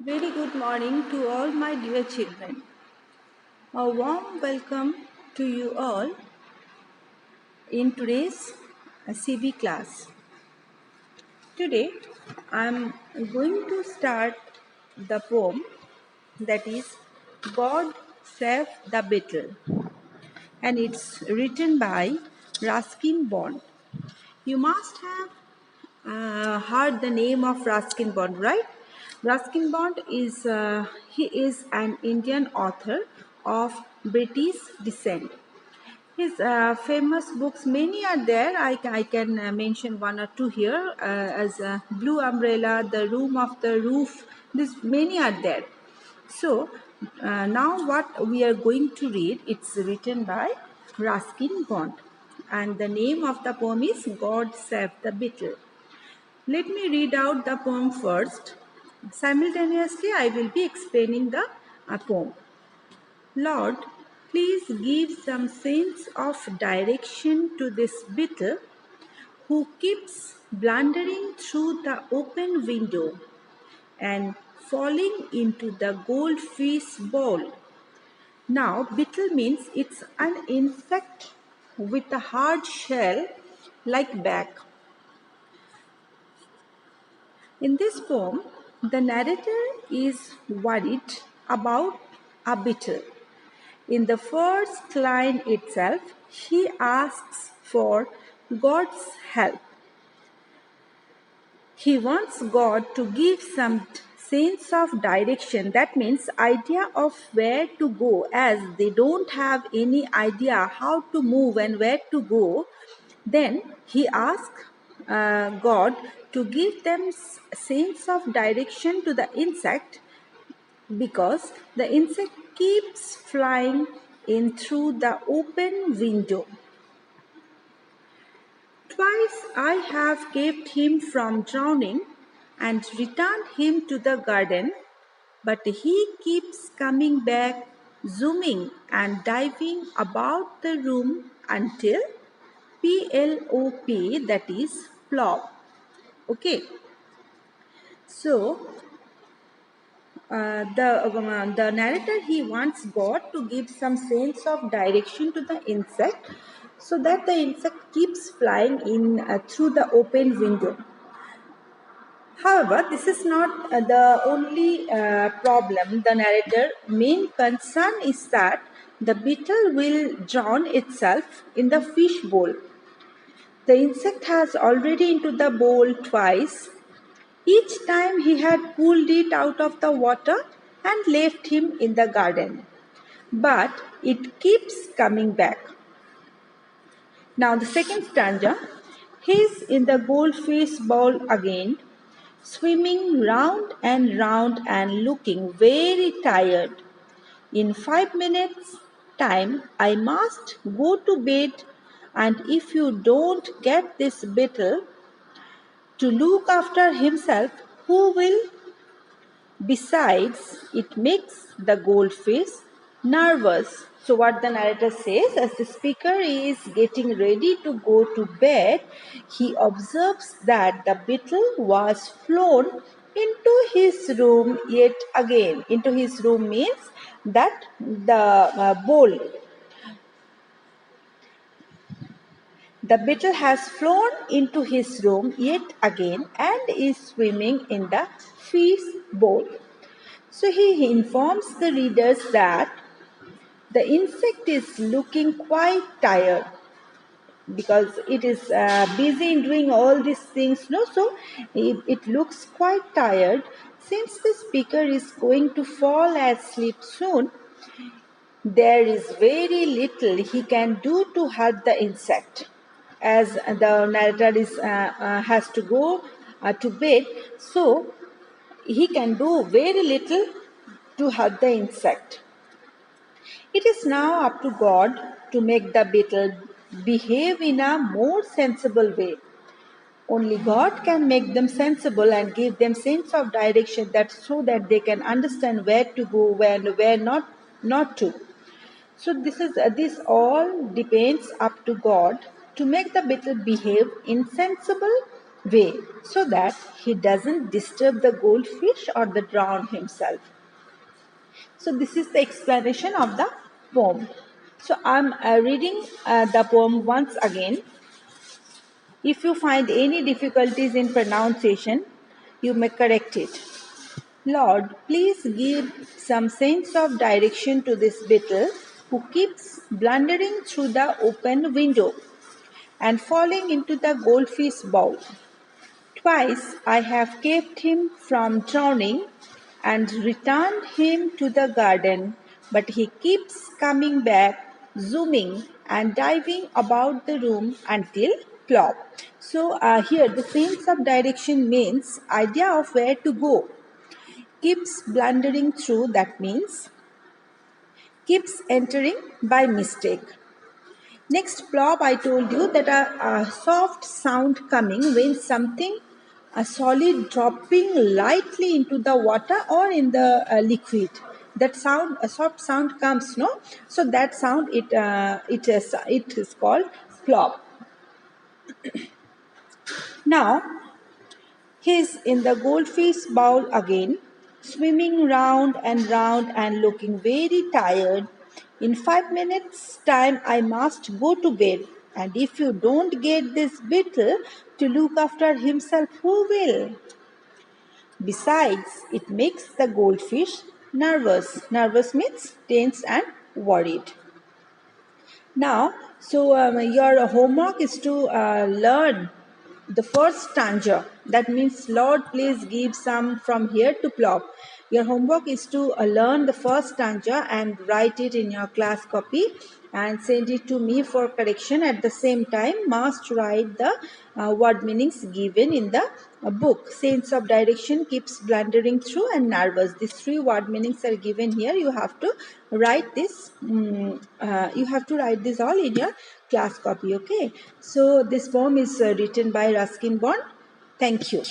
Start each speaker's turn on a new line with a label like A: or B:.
A: Very good morning to all my dear children. A warm welcome to you all in today's CB class. Today I am going to start the poem that is God Save the Beetle, and it's written by Ruskin Bond. You must have heard the name of Ruskin Bond, right? Ruskin Bond is he is an Indian author of British descent. His famous books, many are there. I can mention one or two here, as Blue Umbrella, The Room of the Roof. This many are there. So now what we are going to read, it's written by Ruskin Bond, and the name of the poem is God Save the Beetle. Let me read out the poem first. Simultaneously, I will be explaining the poem. Lord, please give some sense of direction to this beetle who keeps blundering through the open window and falling into the goldfish bowl. Now, beetle means it's an insect with a hard shell like back. In this poem, the narrator is worried about a beetle. In the first line itself, he asks for God's help. He wants God to give some sense of direction. That means idea of where to go, as they don't have any idea how to move and where to go. Then he asks God to give them sense of direction to the insect, because the insect keeps flying in through the open window. Twice I have kept him from drowning and returned him to the garden, but he keeps coming back, zooming and diving about the room until PLOP, that is plop. Okay, so the narrator, he wants God to give some sense of direction to the insect, so that the insect keeps flying in through the open window. However, this is not the only problem. The narrator main concern is that the beetle will drown itself in the fish bowl. The insect has already into the bowl twice. Each time he had pulled it out of the water and left him in the garden. But it keeps coming back. Now the second stanza, he's in the goldfish bowl again, swimming round and looking very tired. In 5 minutes time I must go to bed, and if you don't get this beetle to look after himself, who will? Besides, it makes the goldfish nervous. So, what the narrator says, as the speaker is getting ready to go to bed, he observes that the beetle was flown into his room yet again. Into his room means that the bowl. The beetle has flown into his room yet again and is swimming in the fish bowl. So he informs the readers that the insect is looking quite tired, because it is busy in doing all these things. No, so it looks quite tired. Since the speaker is going to fall asleep soon, there is very little he can do to help the insect, as the narrator has to go to bed. So he can do very little to help the insect. It is now up to God to make the beetle behave in a more sensible way. Only God can make them sensible and give them sense of direction, that so that they can understand where to go, where not to. So this all depends up to God to make the beetle behave in sensible way so that he doesn't disturb the goldfish or the drown himself. So this is the explanation of the poem. So I'm reading the poem once again. If you find any difficulties in pronunciation, you may correct it. Lord, please give some sense of direction to this beetle who keeps blundering through the open window and falling into the goldfish bowl. Twice I have kept him from drowning and returned him to the garden, but he keeps coming back, zooming and diving about the room until plop. So here the sense of direction means idea of where to go. Keeps blundering through, that means keeps entering by mistake. Next plop, I told you that a soft sound coming when something a solid dropping lightly into the water or in the liquid. That sound, a soft sound comes, no? So that sound it is called plop. Now he's in the goldfish bowl again, swimming round and looking very tired. In 5 minutes' time, I must go to bed. And if you don't get this beetle to look after himself, who will? Besides, it makes the goldfish nervous. Nervous means tense and worried. Now, so your homework is to learn the first stanza. That means, Lord, please give some from here to plop. Your homework is to learn the first stanza and write it in your class copy and send it to me for correction. At the same time, must write the word meanings given in the book. Sense of direction, keeps blundering through, and nervous. These three word meanings are given here. You have to write this. You have to write this all in your class copy. Okay. So this poem is written by Ruskin Bond. Thank you.